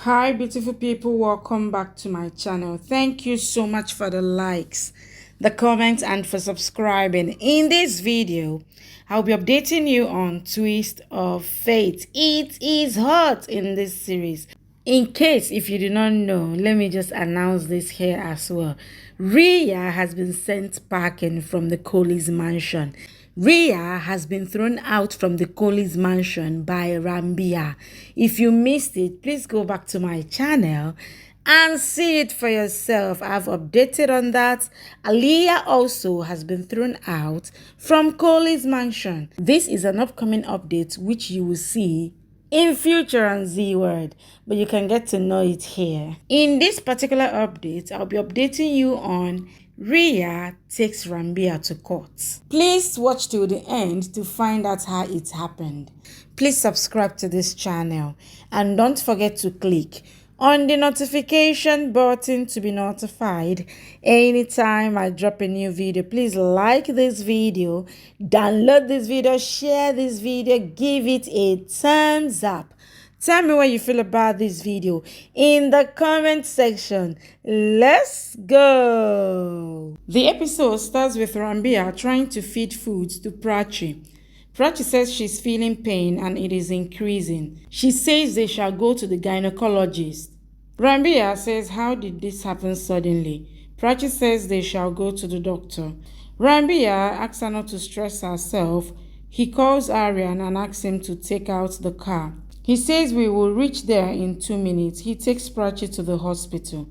Hi beautiful people, welcome back to my channel. Thank you so much for the likes, the comments, and for subscribing. In this video I'll be updating you on Twist of Fate. It is hot in this series. In case if you do not know, let me just announce this here as well. Rhea has been sent packing from the Coley's mansion. Rhea has been thrown out from the Coley's mansion by Ranbir. If you missed it, please go back to my channel and see it for yourself. I've updated on that. Aliyah also has been thrown out from Coley's mansion. This is an upcoming update which you will see in future on Z Word, but you can get to know it here. In this particular update, I'll be updating you on Rhea takes Ranbir to court. Please watch till the end to find out how it happened. Please subscribe to this channel and don't forget to click on the notification button to be notified anytime I drop a new video. Please like this video, download this video, share this video, give it a thumbs up. Tell me what you feel about this video in the comment section. Let's go. The episode starts with Ranbir trying to feed food to Prachi. Prachi says she's feeling pain and it is increasing. She says they shall go to the gynecologist. Ranbir says, how did this happen suddenly? Prachi says they shall go to the doctor. Ranbir asks her not to stress herself. He calls Aryan and asks him to take out the car. He says we will reach there in 2 minutes. He takes Prachi to the hospital.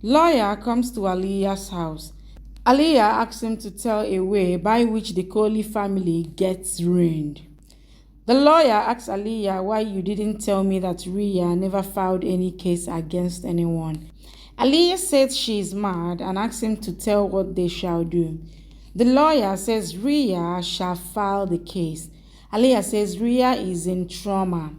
Lawyer comes to Aliyah's house. Aliyah asks him to tell a way by which the Coley family gets ruined. The lawyer asks Aliyah why you didn't tell me that Rhea never filed any case against anyone. Aliyah says she is mad and asks him to tell what they shall do. The lawyer says Rhea shall file the case. Aliyah says Rhea is in trauma.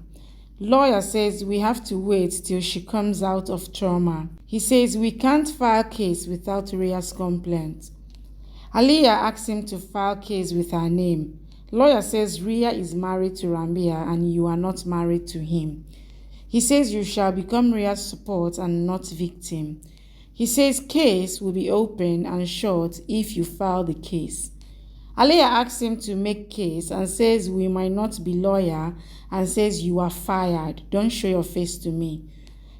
Lawyer says we have to wait till she comes out of trauma. He says we can't file case without Rhea's complaint. Aliyah asks him to file case with her name. Lawyer says Rhea is married to Ranbir and you are not married to him. He says you shall become Rhea's support and not victim. He says case will be open and short if you file the case. Aliyah asks him to make case and says we might not be lawyer and says you are fired. Don't show your face to me.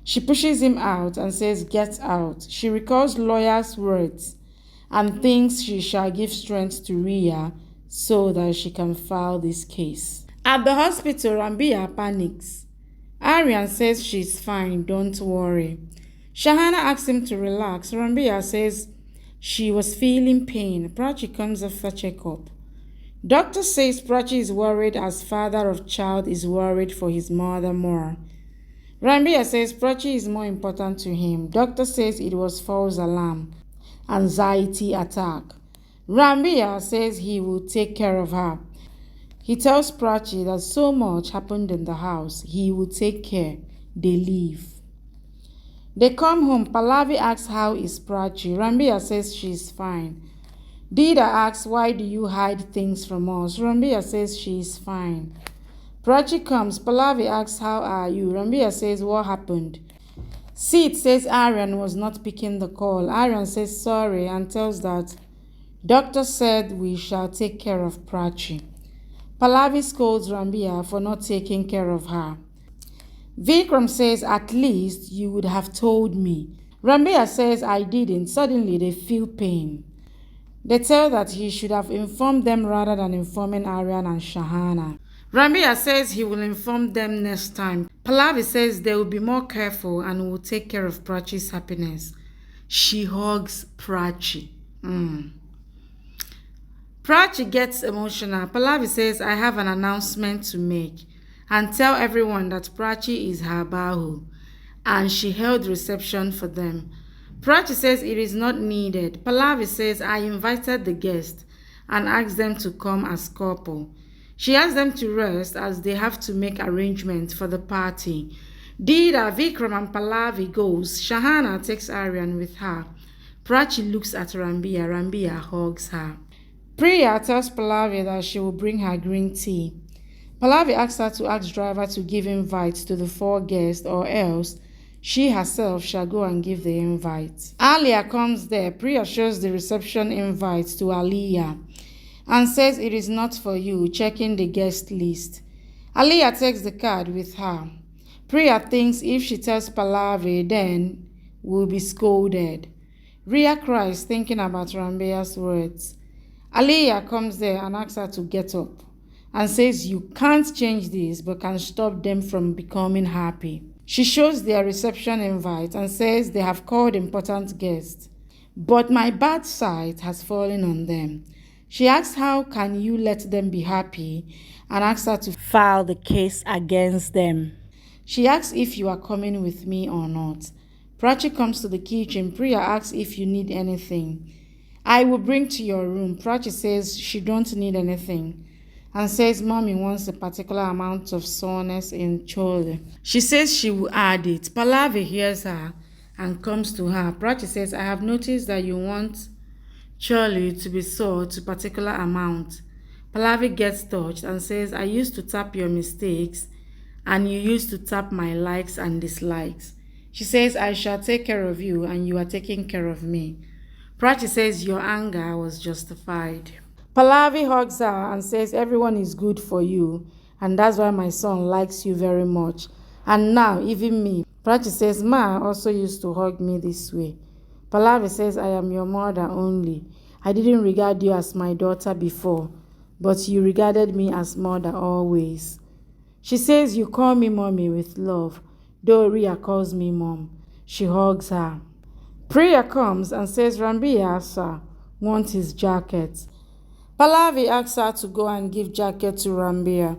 She pushes him out and says get out. She recalls lawyer's words and thinks she shall give strength to Rhea so that she can file this case. At the hospital, Ranbir panics. Aryan says she's fine, don't worry. Shahana asks him to relax. Ranbir says she was feeling pain. Prachi comes after checkup. Doctor says Prachi is worried as father of child is worried for his mother more. Ranbir says Prachi is more important to him. Doctor says it was false alarm, anxiety attack. Ranbir says he will take care of her. He tells Prachi that so much happened in the house. He will take care. They leave. They come home. Pallavi asks how is Prachi. Ranbir says she's fine. Dida asks why do you hide things from us. Ranbir says she is fine. Prachi comes. Pallavi asks how are you. Ranbir says what happened. Sid says Aryan was not picking the call. Aryan says sorry and tells that doctor said we shall take care of Prachi. Pallavi scolds Ranbir for not taking care of her. Vikram says at least you would have told me. Ranbir says I didn't. Suddenly they feel pain. They tell that he should have informed them rather than informing Aryan and Shahana. Ranbir says he will inform them next time. Pallavi says they will be more careful and will take care of Prachi's happiness. She hugs Prachi. Prachi gets emotional. Pallavi says I have an announcement to make and tell everyone that Prachi is her bahu and she held reception for them. Prachi says it is not needed. Pallavi says I invited the guests and asked them to come as couple. She asked them to rest as they have to make arrangements for the party. Dida, Vikram and Pallavi goes. Shahana takes Aryan with her. Prachi looks at Ranbir. Ranbir hugs her. Priya tells Pallavi that she will bring her green tea. Pallavi asks her to ask driver to give invites to the 4 guests or else She herself shall go and give the invite. Aliyah comes there. Priya shows the reception invite to Aliyah and says it is not for you, checking the guest list. Aliyah takes the card with her. Priya thinks if she tells Pallavi, then will be scolded. Rhea cries, thinking about Ranbir's words. Aliyah comes there and asks her to get up and says you can't change this but can stop them from becoming happy. She shows their reception invite and says they have called important guests, but my bad side has fallen on them. She asks how can you let them be happy and asks her to file the case against them. She asks if you are coming with me or not. Prachi comes to the kitchen. Priya asks if you need anything. I will bring to your room. Prachi says she don't need anything and says mommy wants a particular amount of soreness in chole. She says she will add it. Pallavi hears her and comes to her. Prachi says, I have noticed that you want chole to be sore to a particular amount. Pallavi gets touched and says, I used to tap your mistakes and you used to tap my likes and dislikes. She says, I shall take care of you and you are taking care of me. Prachi says, your anger was justified. Pallavi hugs her and says, everyone is good for you and that's why my son likes you very much. And now, even me. Prachi says, Ma also used to hug me this way. Pallavi says, I am your mother only. I didn't regard you as my daughter before, but you regarded me as mother always. She says, you call me mommy with love, though Rhea calls me mom. She hugs her. Priya comes and says Ranbir wants his jacket. Pallavi asks her to go and give jacket to Ranbir.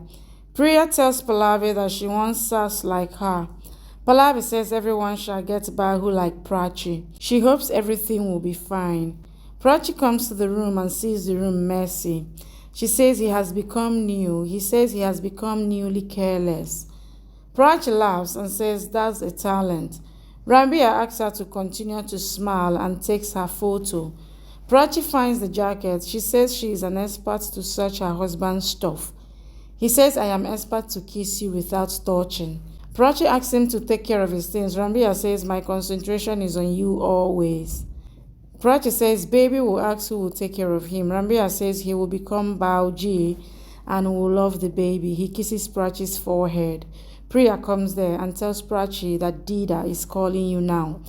Priya tells Pallavi that she wants sass like her. Pallavi says everyone shall get bahu like Prachi. She hopes everything will be fine. Prachi comes to the room and sees the room messy. She says he has become new. He says he has become newly careless. Prachi laughs and says that's a talent. Ranbir asks her to continue to smile and takes her photo. Prachi finds the jacket. She says she is an expert to search her husband's stuff. He says, I am expert to kiss you without touching. Prachi asks him to take care of his things. Ranbir says, my concentration is on you always. Prachi says, baby will ask who will take care of him. Ranbir says he will become Bauji and will love the baby. He kisses Prachi's forehead. Priya comes there and tells Prachi that Dida is calling you now.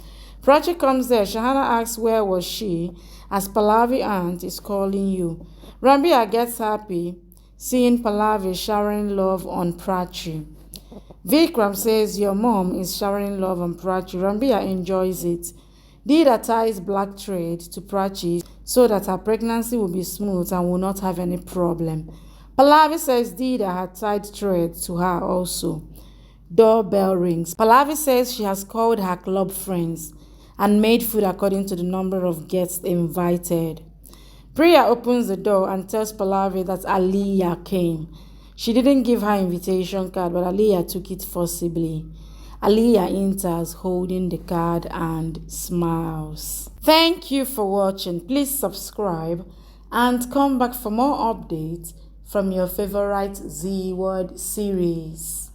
Prachi comes there. Shahana asks where was she as Pallavi aunt is calling you. Ranbir gets happy seeing Pallavi showering love on Prachi. Vikram says your mom is showering love on Prachi. Ranbir enjoys it. Dida ties black thread to Prachi so that her pregnancy will be smooth and will not have any problem. Pallavi says Dida had tied thread to her also. Doorbell rings. Pallavi says she has called her club friends and made food according to the number of guests invited. Priya opens the door and tells Pallavi that Aliyah came. She didn't give her invitation card, but Aliyah took it forcibly. Aliyah enters holding the card and smiles. Thank you for watching. Please subscribe and come back for more updates from your favorite Z Word series.